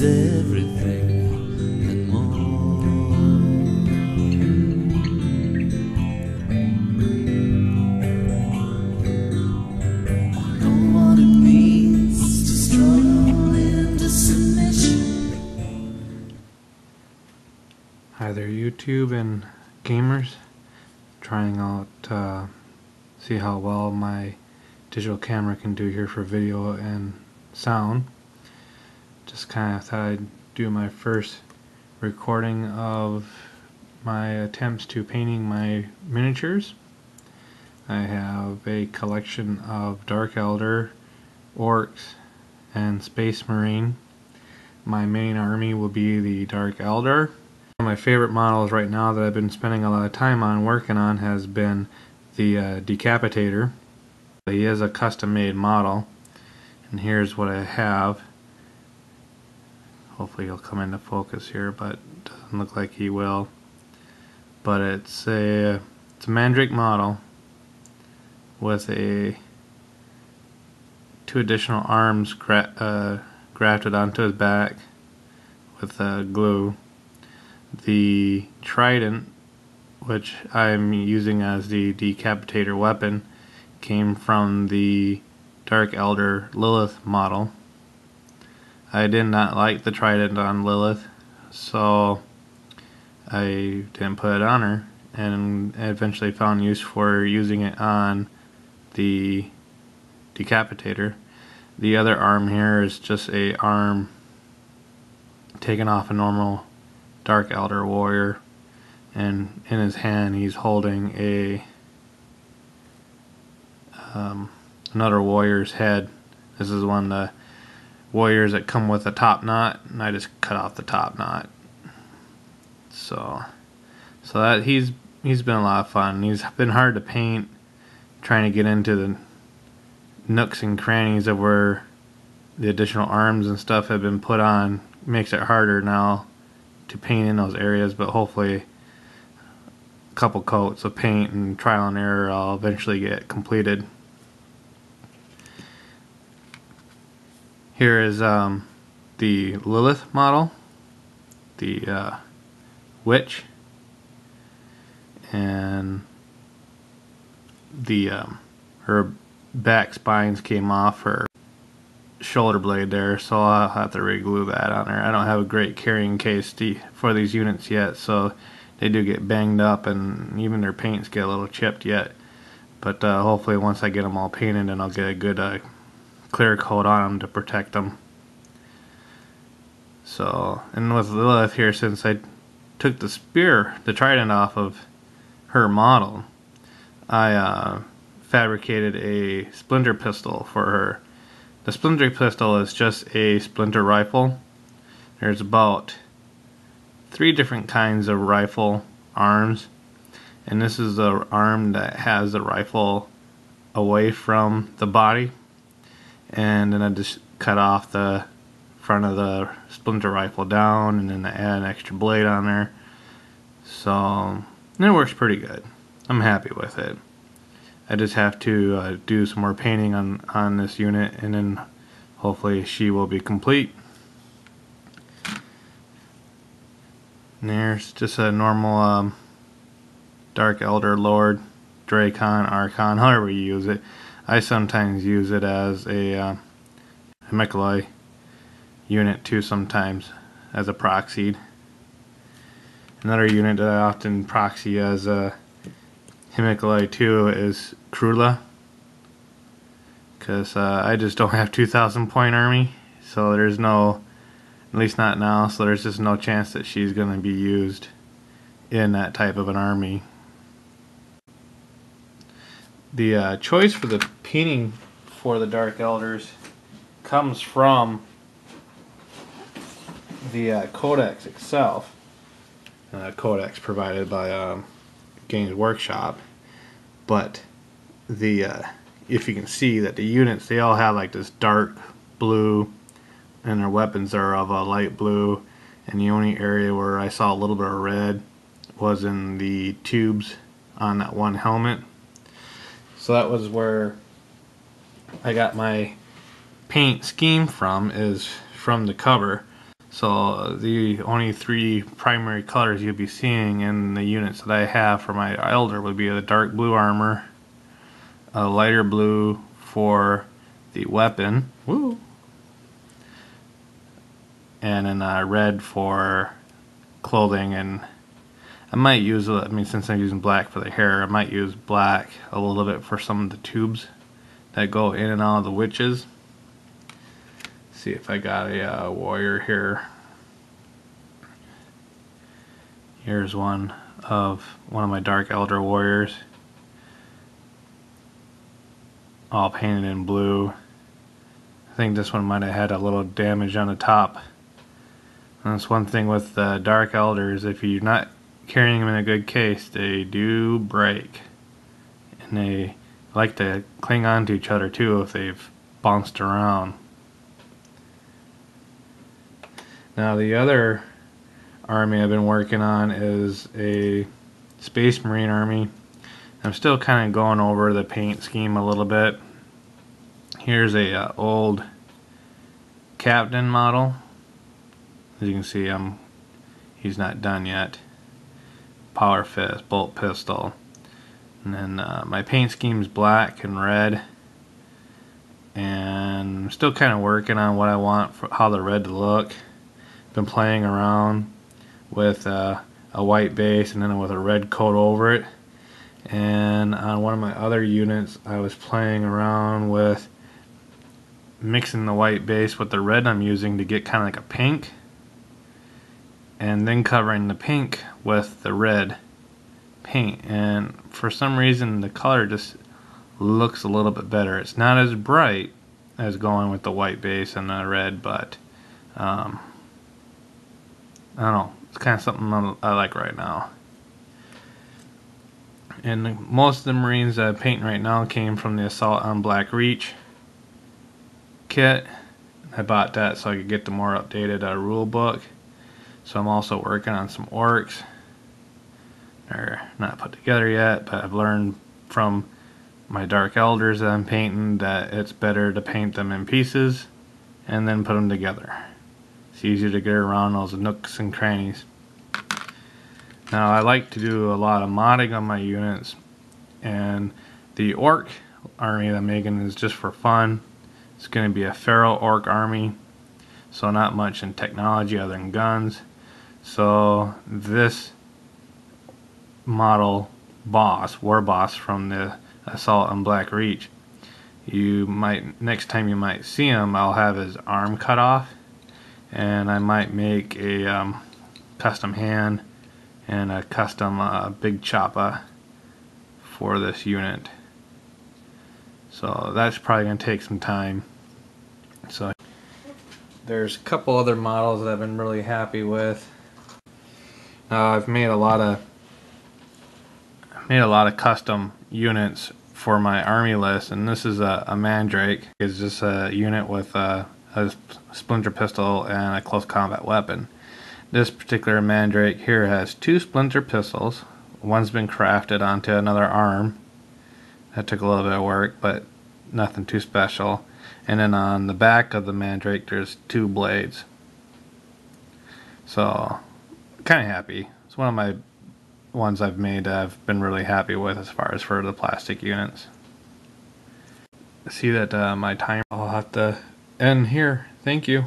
is everything and more. I know what it means to struggle into submission. Hi there, YouTube and gamers. Trying out see how well my digital camera can do here for video and sound. Just kind of thought I'd do my first recording of my attempts to painting my miniatures. I have a collection of Dark Elder, Orcs, and Space Marine. My main army will be the Dark Elder. One of my favorite models right now that I've been spending a lot of time on working on has been the Decapitator. He is a custom made model, and here's what I have. Hopefully he'll come into focus here, but it doesn't look like he will. But it's a Mandrake model with two additional arms grafted onto his back with glue. The trident, which I'm using as the Decapitator weapon, came from the Dark Elder Lilith model. I did not like the trident on Lilith, so I didn't put it on her, and eventually found use for using it on the Decapitator. The other arm here is just a arm taken off a normal Dark Elder warrior, and in his hand he's holding another warrior's head. This is one of the warriors that come with a top knot, and I just cut off the top knot. So that he's been a lot of fun. He's been hard to paint, trying to get into the nooks and crannies of where the additional arms and stuff have been put on. Makes it harder now to paint in those areas, but hopefully a couple coats of paint and trial and error I'll eventually get completed. Here is the Lilith model, the witch, and the her back spines came off her shoulder blade there, so I'll have to re-glue that on there. I don't have a great carrying case for these units yet, so they do get banged up, and even their paints get a little chipped yet. But hopefully once I get them all painted, and I'll get a good clear coat on them to protect them. So, and with Lilith here, since I took the trident off of her model, I fabricated a splinter pistol for her. The splinter pistol is just a splinter rifle. There's about 3 different kinds of rifle arms, and this is the arm that has the rifle away from the body, and then I just cut off the front of the splinter rifle down, and then I add an extra blade on there. So it works pretty good. I'm happy with it. I just have to do some more painting on this unit, and then hopefully she will be complete. And there's just a normal Dark Elder Lord, Dracon, Archon, however you use it. I sometimes use it as a Hemikalai unit too, sometimes as a proxy. Another unit that I often proxy as a Hemikalai 2 is Krula, because I just don't have 2,000 point army, so there's no, at least not now, so there's just no chance that she's going to be used in that type of an army. The choice for the painting for the Dark Elders comes from the codex itself, codex provided by Games Workshop. But if you can see that the units, they all have like this dark blue, and their weapons are of a light blue, and the only area where I saw a little bit of red was in the tubes on that one helmet. So that was where I got my paint scheme from, is from the cover. So the only three primary colors you'll be seeing in the units that I have for my Elder would be the dark blue armor, a lighter blue for the weapon, woo, and then red for clothing. And I might use, since I'm using black for the hair, I might use black a little bit for some of the tubes that go in and out of the witches. See if I got a warrior here. Here's one of my Dark Elder warriors, all painted in blue. I think this one might have had a little damage on the top. And that's one thing with the Dark Elders, if you're not carrying them in a good case, they do break. And they like to cling on to each other too if they've bounced around. Now the other army I've been working on is a Space Marine army. I'm still kind of going over the paint scheme a little bit. Here's a old captain model. As you can see, he's not done yet. Power fist, bolt pistol. And then my paint scheme's black and red. And I'm still kind of working on what I want for how the red to look. Been playing around with a white base and then with a red coat over it. And on one of my other units, I was playing around with mixing the white base with the red I'm using to get kind of like a pink, and then covering the pink with the red paint. And for some reason the color just looks a little bit better. It's not as bright as going with the white base and the red, but I don't know, it's kind of something I like right now. And most of the Marines that I'm painting right now came from the Assault on Black Reach kit. I bought that so I could get the more updated rule book. So I'm also working on some orcs. They're not put together yet, but I've learned from my Dark Elders that I'm painting that it's better to paint them in pieces and then put them together. It's easier to get around those nooks and crannies. Now I like to do a lot of modding on my units, and the orc army that I'm making is just for fun. It's going to be a feral orc army, so not much in technology other than guns. So this model war boss from the Assault on Black Reach, next time you might see him, I'll have his arm cut off, and I might make a custom hand and a custom big chopper for this unit. So that's probably going to take some time. So there's a couple other models that I've been really happy with. I've made a lot of custom units for my army list, and this is a Mandrake. It's just a unit with a splinter pistol and a close combat weapon. This particular Mandrake here has 2 splinter pistols. One's been crafted onto another arm. That took a little bit of work, but nothing too special. And then on the back of the Mandrake there's 2 blades. So kind of happy. It's one of my ones I've made that I've been really happy with as far as for the plastic units. See that my time, I'll have to end here. Thank you.